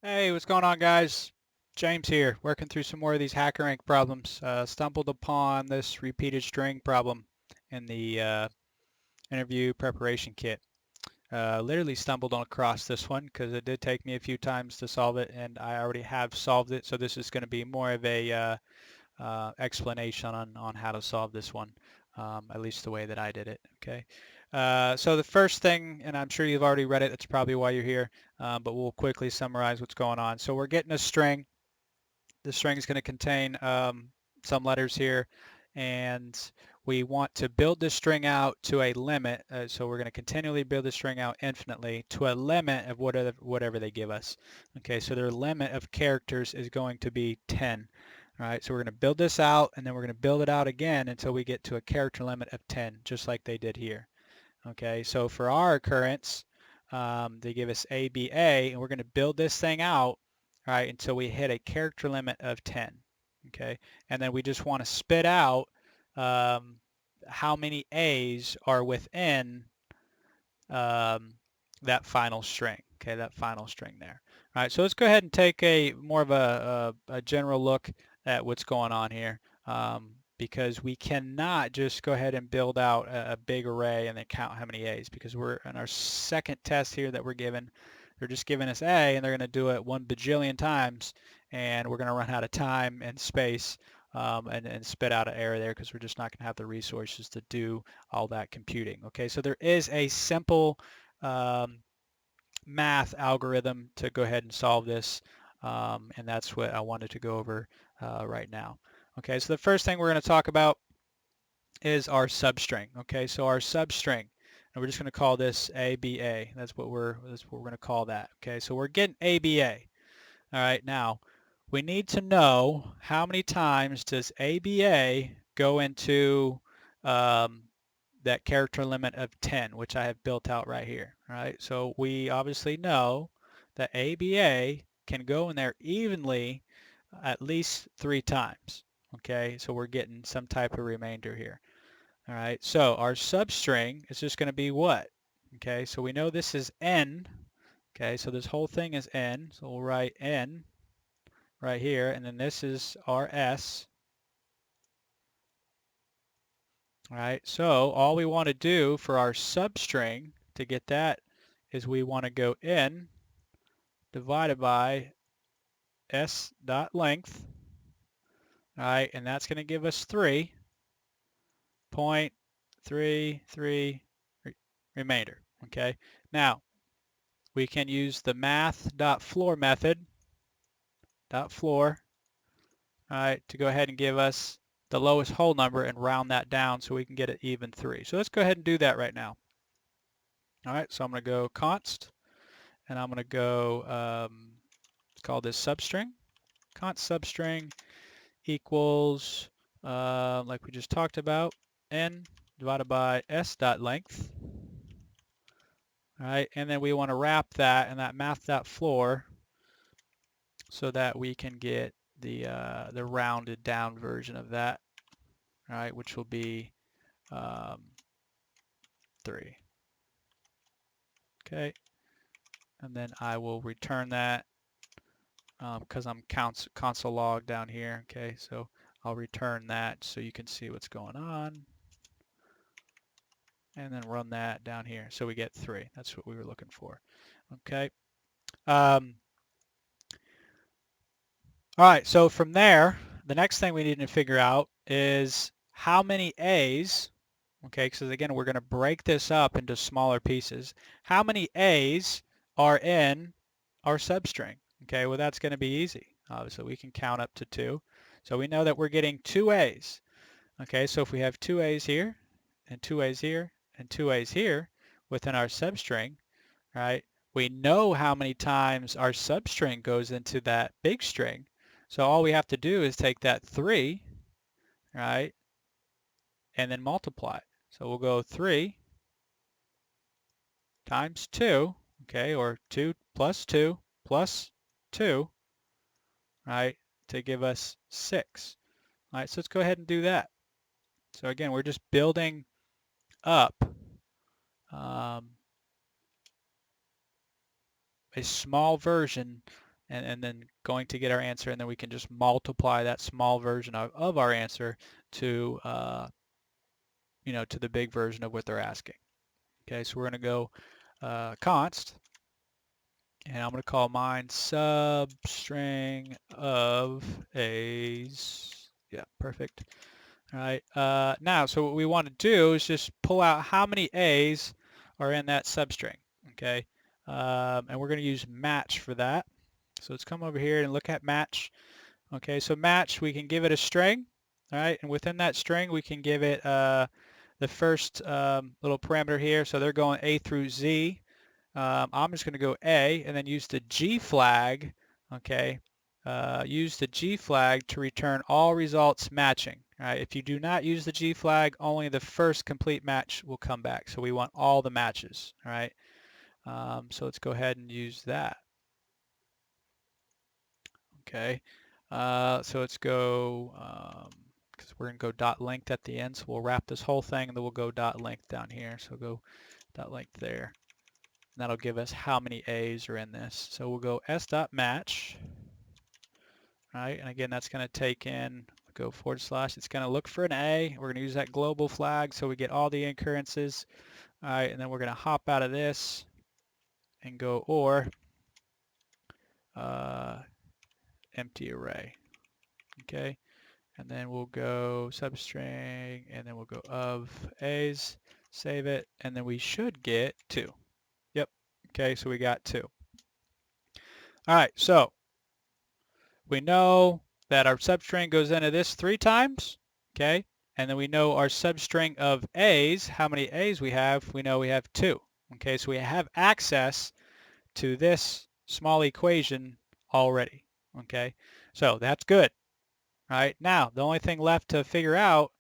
Hey, what's going on, guys? James here, working through some more of these HackerRank problems. Stumbled upon this repeated string problem in the interview preparation kit. Literally stumbled across this one because it did take me a few times to solve it, and I already have solved it. So this is going to be more of a explanation on how to solve this one, at least the way that I did it. Okay. So the first thing, and I'm sure you've already read it, that's probably why you're here, but we'll quickly summarize what's going on. So we're getting a string. The string is going to contain some letters here, and we want to build this string out to a limit. So we're going to continually build the string out infinitely to a limit of whatever they give us. Okay, so their limit of characters is going to be 10. All right, so we're going to build this out, and then we're going to build it out again until we get to a character limit of 10, just like they did here. Okay, so for our occurrence, they give us ABA, and we're going to build this thing out, right, until we hit a character limit of 10. Okay, and then we just want to spit out how many A's are within that final string. Okay, that final string there. All right, so let's go ahead and take a more of a general look at what's going on here. Because we cannot just go ahead and build out a big array and then count how many A's, because we're in our second test here that we're given. They're just giving us A, and they're going to do it 1 bajillion times, and we're going to run out of time and space and spit out an error there because we're just not going to have the resources to do all that computing. Okay, so there is a simple math algorithm to go ahead and solve this, and that's what I wanted to go over right now. Okay, so the first thing we're going to talk about is our substring. Okay, so our substring, and we're just going to call this ABA. That's what we're going to call that. Okay, so we're getting ABA. All right, now we need to know how many times does ABA go into that character limit of 10, which I have built out right here. All right, so we obviously know that ABA can go in there evenly at least 3 times. Okay, so we're getting some type of remainder here. All right, so our substring is just going to be what? Okay, so we know this is n. Okay, so this whole thing is n, so we'll write n right here, and then this is our s. All right, so all we want to do for our substring to get that is we want to go n divided by s dot length. All right, and that's going to give us 3.33 remainder. Okay, now we can use the math.floor method, .floor, all right, to go ahead and give us the lowest whole number and round that down so we can get it even 3. So let's go ahead and do that right now. All right, so I'm going to go const, and I'm going to go call this substring. Const substring equals, like we just talked about, n divided by s dot length. All right, and then we want to wrap that in that math.floor so that we can get the rounded down version of that. All right, which will be 3. Okay, and then I will return that because I'm console log down here. Okay, so I'll return that so you can see what's going on, and then run that down here. So we get 3. That's what we were looking for. Okay. All right, so from there, the next thing we need to figure out is how many A's, okay, because again, we're going to break this up into smaller pieces. How many A's are in our substring? Okay, well, that's going to be easy. Obviously, we can count up to 2. So we know that we're getting 2 A's. Okay, so if we have 2 A's here, and 2 A's here, and 2 A's here within our substring, right, we know how many times our substring goes into that big string. So all we have to do is take that 3, right, and then multiply it. So we'll go 3 times 2, okay, or 2 plus 2 plus 2, right, to give us 6. All right, so let's go ahead and do that. So again, we're just building up a small version and then going to get our answer, and then we can just multiply that small version of our answer to to the big version of what they're asking. Okay, so we're going to go const, and I'm going to call mine substring of A's. Yeah, perfect. All right. Now, so what we want to do is just pull out how many A's are in that substring. Okay. And we're going to use match for that. So let's come over here and look at match. Okay, so match, we can give it a string. All right, and within that string, we can give it the first little parameter here. So they're going A through Z. I'm just going to go A and then use the G flag. Okay, use the G flag to return all results matching. All right, if you do not use the G flag, only the first complete match will come back. So we want all the matches. All right, so let's go ahead and use that. Okay, so let's go, because we're going to go dot length at the end, so we'll wrap this whole thing and then we'll go dot length down here. So go dot length there. And that'll give us how many A's are in this. So we'll go s dot match. Right, and again, that's going to take in, go / it's going to look for an A. We're going to use that global flag so we get all the occurrences. All right, and then we're going to hop out of this and go or empty array. Okay, and then we'll go substring, and then we'll go of A's, save it, and then we should get 2. Yep, okay, so we got 2. All right, so we know that our substring goes into this 3 times, okay? And then we know our substring of A's, how many A's we have know we have 2. Okay, so we have access to this small equation already. Okay, so that's good. All right, now the only thing left to figure out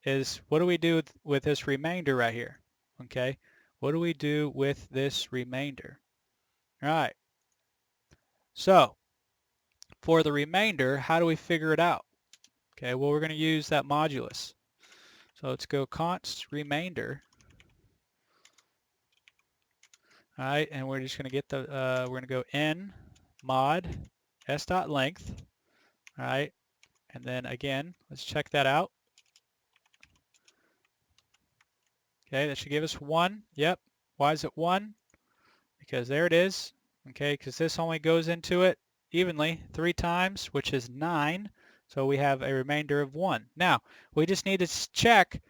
is what do we do with this remainder right here? Okay, what do we do with this remainder? All right, so for the remainder, how do we figure it out? Okay, well, we're going to use that modulus. So let's go const remainder. All right, and we're just going to get the, we're going to go in mod s dot length. All right, and then again, let's check that out. Okay, that should give us 1. Yep. Why is it 1? Because there it is. Okay, because this only goes into it evenly 3 times, which is 9. So we have a remainder of 1. Now, we just need to check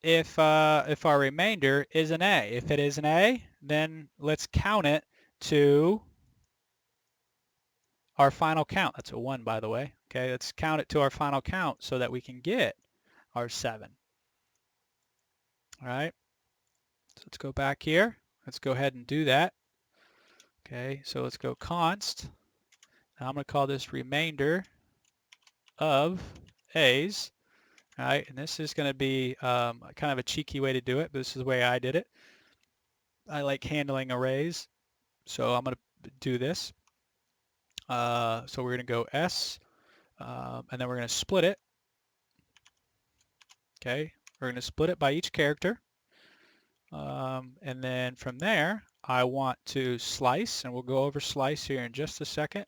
if our remainder is an A. If it is an A, then let's count it to our final count. That's a 1, by the way. Okay, let's count it to our final count so that we can get our 7. All right, so let's go back here. Let's go ahead and do that. Okay, so let's go const. Now I'm going to call this remainder of A's. All right, and this is going to be kind of a cheeky way to do it, but this is the way I did it. I like handling arrays, so I'm going to do this. So we're going to go S, and then we're going to split it. Okay, we're going to split it by each character. And then from there, I want to slice, and we'll go over slice here in just a second.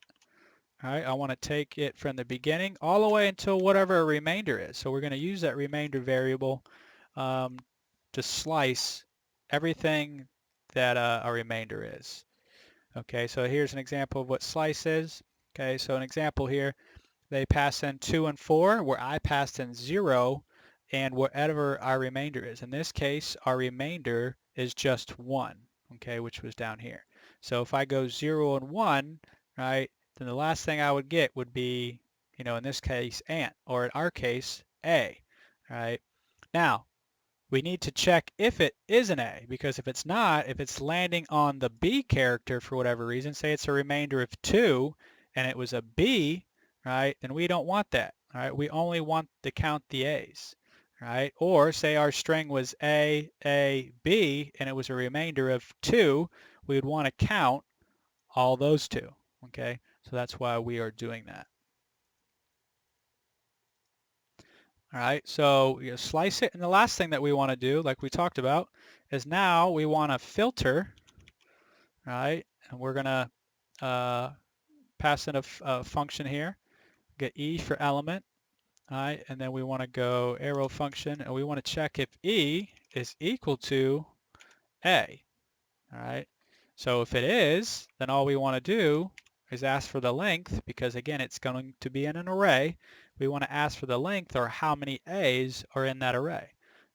All right, I want to take it from the beginning all the way until whatever a remainder is. So we're going to use that remainder variable to slice everything that a remainder is. Okay, so here's an example of what slice is. Okay, so an example here, they pass in 2 and 4, where I passed in 0 and whatever our remainder is. In this case, our remainder is just 1, okay, which was down here. So if I go 0 and 1, right, then the last thing I would get would be, in this case, ant, or in our case, A, right? Now, we need to check if it is an A, because if it's not, if it's landing on the B character for whatever reason, say it's a remainder of 2, and it was a B, right, then we don't want that, all right? We only want to count the A's, right? Or say our string was A, B, and it was a remainder of 2, we would want to count all those 2, okay? So that's why we are doing that. All right, so you slice it, and the last thing that we want to do, like we talked about, is now we want to filter, right? And we're going to pass in a function here. Get E for element. All right, and then we want to go arrow function, and we want to check if E is equal to A. All right, so if it is, then all we want to do is ask for the length, because again, it's going to be in an array. We want to ask for the length, or how many A's are in that array.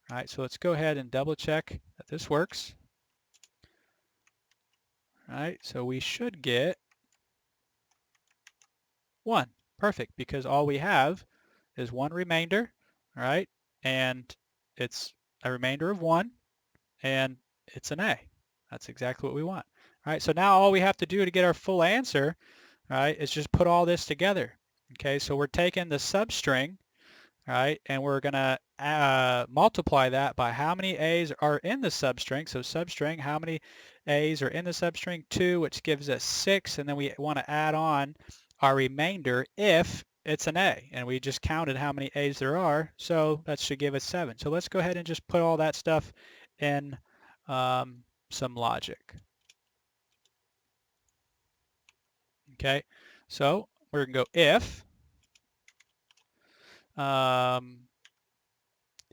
All right, so let's go ahead and double check that this works. All right, so we should get 1. Perfect, because all we have is one remainder, all right, and it's a remainder of 1, and it's an A. That's exactly what we want. All right, so now all we have to do to get our full answer, all right, is just put all this together. Okay, so we're taking the substring, all right, and we're going to multiply that by how many A's are in the substring. So substring, how many A's are in the substring? 2, which gives us 6, and then we want to add on our remainder if it's an A, and we just counted how many A's there are, so that should give us 7. So let's go ahead and just put all that stuff in some logic. Okay, so we're going to go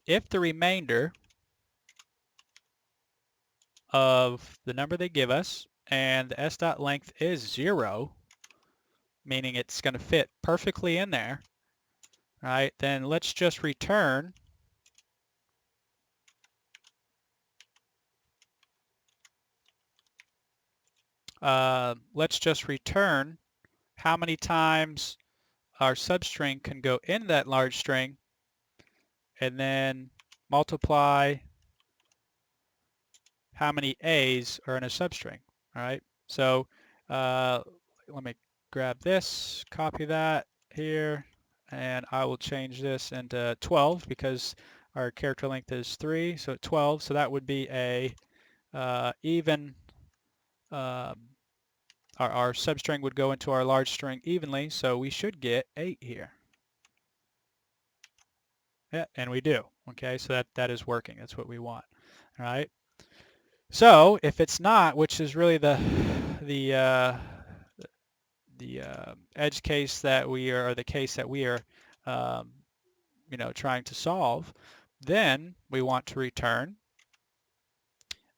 if the remainder of the number they give us and the s.length is 0, meaning it's going to fit perfectly in there, right, then let's just return how many times our substring can go in that large string, and then multiply how many A's are in a substring. All right, so let me grab this, copy that here, and I will change this into 12 because our character length is 3, so 12. So that would be a even, our substring would go into our large string evenly, so we should get 8 here. Yeah, and we do. Okay, so that is working. That's what we want. All right. So if it's not, which is really the edge case that we are, or the case that we are, trying to solve, then we want to return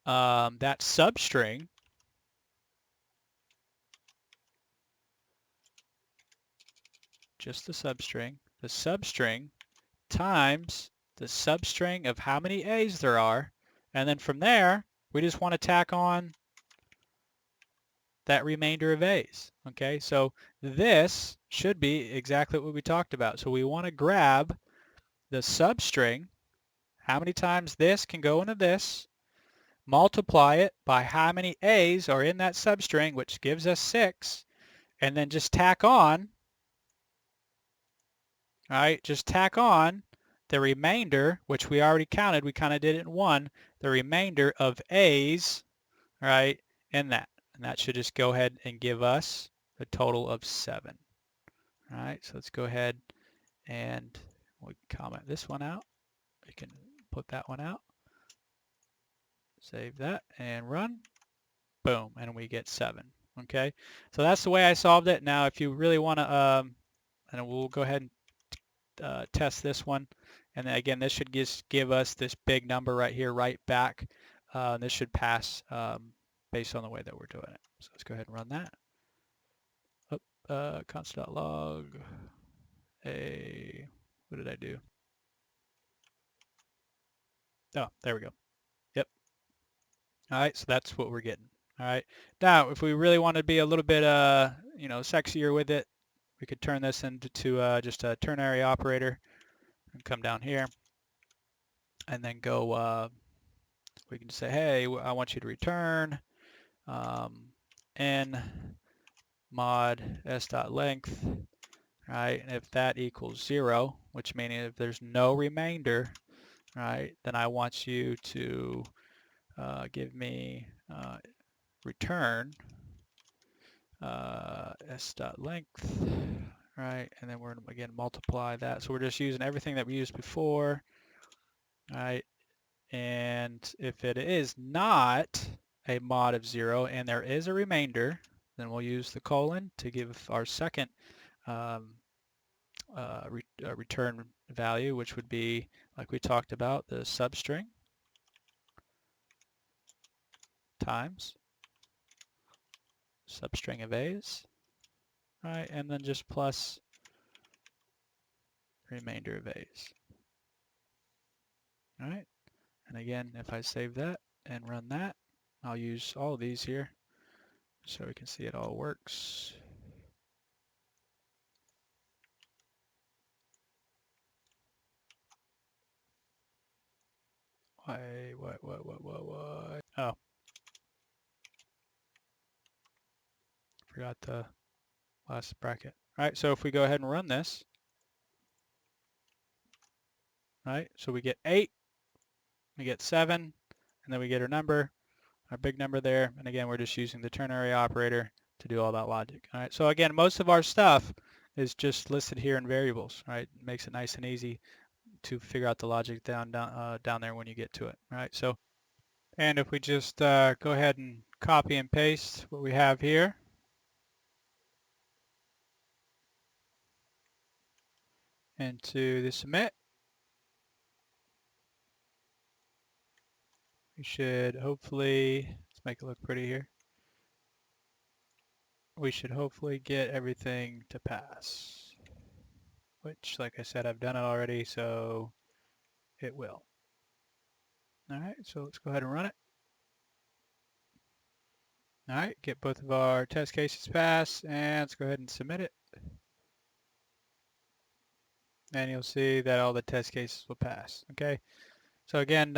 that substring just the substring times the substring of how many A's there are, and then from there we just want to tack on that remainder of A's. Okay, so this should be exactly what we talked about. So we want to grab the substring, how many times this can go into this, multiply it by how many A's are in that substring, which gives us 6, and then just tack on, all right, just tack on the remainder, which we already counted, we kind of did it in 1, the remainder of A's, right, in that. And that should just go ahead and give us a total of 7. All right, so let's go ahead and we comment this one out. We can put that one out. Save that and run. Boom, and we get 7. Okay, so that's the way I solved it. Now, if you really want to, and we'll go ahead and test this one. And then again, this should just give us this big number right here, right back. This should pass based on the way that we're doing it. So let's go ahead and run that. Const.log. What did I do? Oh, there we go. Yep. All right, so that's what we're getting. All right. Now, if we really want to be a little bit, sexier with it, we could turn this into just a ternary operator and come down here and then go, we can say, hey, I want you to return n mod s.length, right? And if that equals 0, which means if there's no remainder, right, then I want you to give me return s.length, right? And then we're going to again multiply that. So we're just using everything that we used before, right? And if it is not a mod of 0 and there is a remainder, Then we'll use the colon to give our second return value, which would be, like we talked about, the substring times substring of A's, right? And then just plus remainder of A's, all right? And again, if I save that and run that, I'll use all of these here so we can see it all works. What? Oh, forgot the last bracket. All right, so if we go ahead and run this, right, so we get 8, we get 7, and then we get our number, our big number there. And again, we're just using the ternary operator to do all that logic. All right, so again, most of our stuff is just listed here in variables, right? It makes it nice and easy to figure out the logic down there when you get to it, right? So, and if we just go ahead and copy and paste what we have here into the submit, we should hopefully, let's make it look pretty here. We should hopefully get everything to pass, which, like I said, I've done it already, so it will. All right, so let's go ahead and run it. All right, get both of our test cases passed, and let's go ahead and submit it. And you'll see that all the test cases will pass. Okay, so again,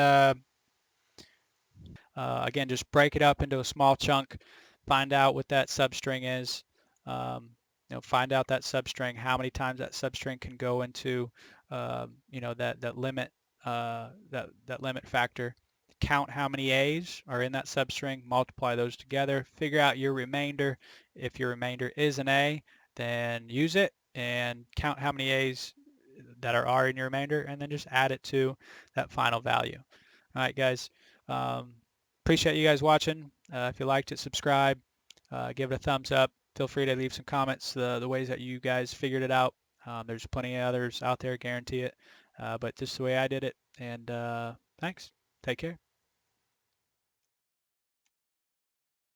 just break it up into a small chunk, find out what that substring is. Find out that substring, how many times that substring can go into, that limit, that limit factor. Count how many A's are in that substring, multiply those together, figure out your remainder. If your remainder is an A, then use it and count how many A's that are in your remainder, and then just add it to that final value. All right, guys. Appreciate you guys watching. If you liked it, subscribe, give it a thumbs up. Feel free to leave some comments, the ways that you guys figured it out. There's plenty of others out there, guarantee it. But just the way I did it. And thanks. Take care.